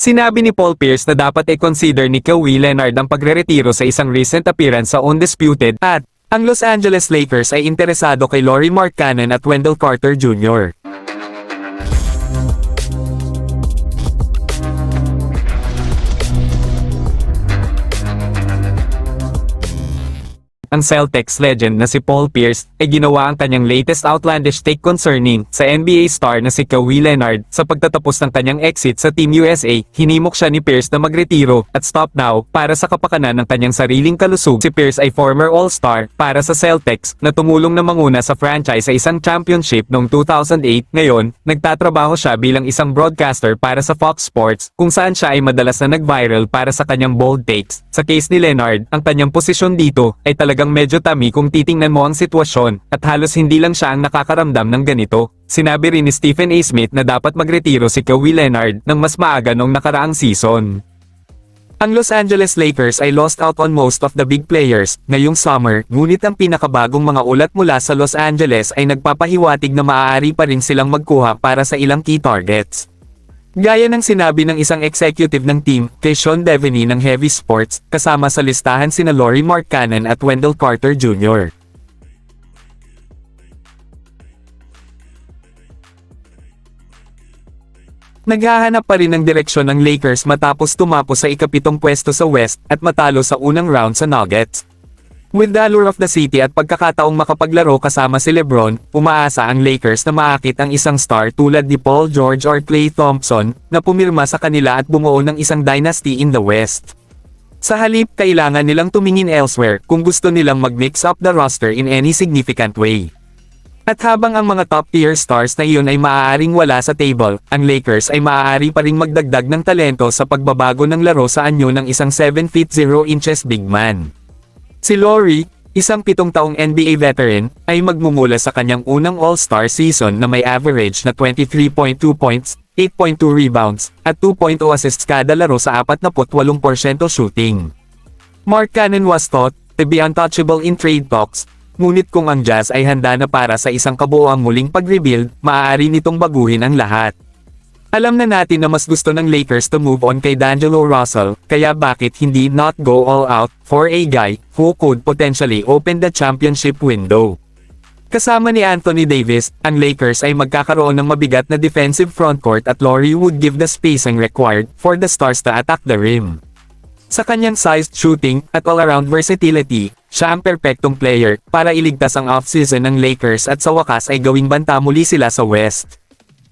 Sinabi ni Paul Pierce na dapat i-consider ni Kawhi Leonard ang pagreretiro sa isang recent appearance sa Undisputed at ang Los Angeles Lakers ay interesado kay Lauri Markkanen at Wendell Carter Jr. Ang Celtics legend na si Paul Pierce ay ginawa ang kanyang latest outlandish take concerning sa NBA star na si Kawhi Leonard sa pagtatapos ng kanyang exit sa Team USA. Hinimok siya ni Pierce na magretiro at stop now para sa kapakanan ng kanyang sariling kalusug. Si Pierce ay former All-Star para sa Celtics na tumulong na manguna sa franchise sa isang championship noong 2008. Ngayon, nagtatrabaho siya bilang isang broadcaster para sa Fox Sports kung saan siya ay madalas na nag-viral para sa kanyang bold takes. Sa case ni Leonard, ang kanyang posisyon dito ay talagang medyo tami kung titingnan mo ang sitwasyon at halos hindi lang siya ang nakakaramdam ng ganito. Sinabi rin ni Stephen A. Smith na dapat magretiro si Kawhi Leonard ng mas maaga noong nakaraang season. Ang Los Angeles Lakers ay lost out on most of the big players ngayong summer, ngunit ang pinakabagong mga ulat mula sa Los Angeles ay nagpapahiwatig na maaari pa rin silang magkuha para sa ilang key targets. Gaya ng sinabi ng isang executive ng team, kay Sean Deveney ng Heavy Sports, kasama sa listahan sina Lauri Markkanen at Wendell Carter Jr. Naghahanap pa rin ng direksyon ng Lakers matapos tumapo sa ikapitong pwesto sa West at matalo sa unang round sa Nuggets. With the allure of the city at pagkakataong makapaglaro kasama si LeBron, umaasa ang Lakers na maakit ang isang star tulad ni Paul George or Klay Thompson na pumirma sa kanila at bumuo ng isang dynasty in the West. Sa halip, kailangan nilang tumingin elsewhere kung gusto nilang mag-mix up the roster in any significant way. At habang ang mga top-tier stars na iyon ay maaaring wala sa table, ang Lakers ay maaari pa ring magdagdag ng talento sa pagbabago ng laro sa anyo ng isang 7 feet 0 inches big man. Si Lauri, isang 7 taong NBA veteran, ay magmumula sa kanyang unang All-Star season na may average na 23.2 points, 8.2 rebounds, at 2.0 assists kada laro sa 48% shooting. Markkanen was thought to be untouchable in trade talks, ngunit kung ang Jazz ay handa na para sa isang kabuoang muling pag-rebuild, maaari nitong baguhin ang lahat. Alam na natin na mas gusto ng Lakers to move on kay D'Angelo Russell, kaya bakit hindi not go all out for a guy who could potentially open the championship window? Kasama ni Anthony Davis, ang Lakers ay magkakaroon ng mabigat na defensive frontcourt at Lauri would give the spacing required for the stars to attack the rim. Sa kanyang sized shooting at all-around versatility, siya ang perpektong player para iligtas ang off-season ng Lakers at sa wakas ay gawing banta muli sila sa West.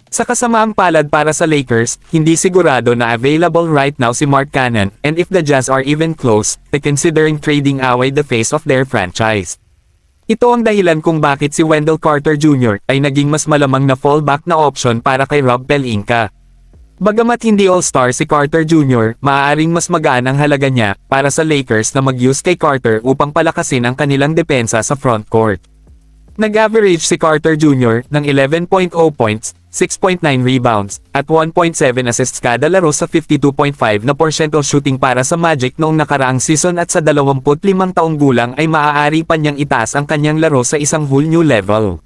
Sa kasamaang palad para sa Lakers, hindi sigurado na available right now si Markkanen, and if the Jazz are even close, they considering trading away the face of their franchise. Ito ang dahilan kung bakit si Wendell Carter Jr. ay naging mas malamang na fallback na option para kay Rob Pelinka. Bagamat hindi All-Star si Carter Jr., maaaring mas magaan ang halaga niya para sa Lakers na mag-use kay Carter upang palakasin ang kanilang depensa sa frontcourt. Nag-average si Carter Jr. ng 11.0 points, 6.9 rebounds, at 1.7 assists kada laro sa 52.5% shooting para sa Magic noong nakaraang season at sa 25 taong gulang ay maaari pa niyang itaas ang kanyang laro sa isang whole new level.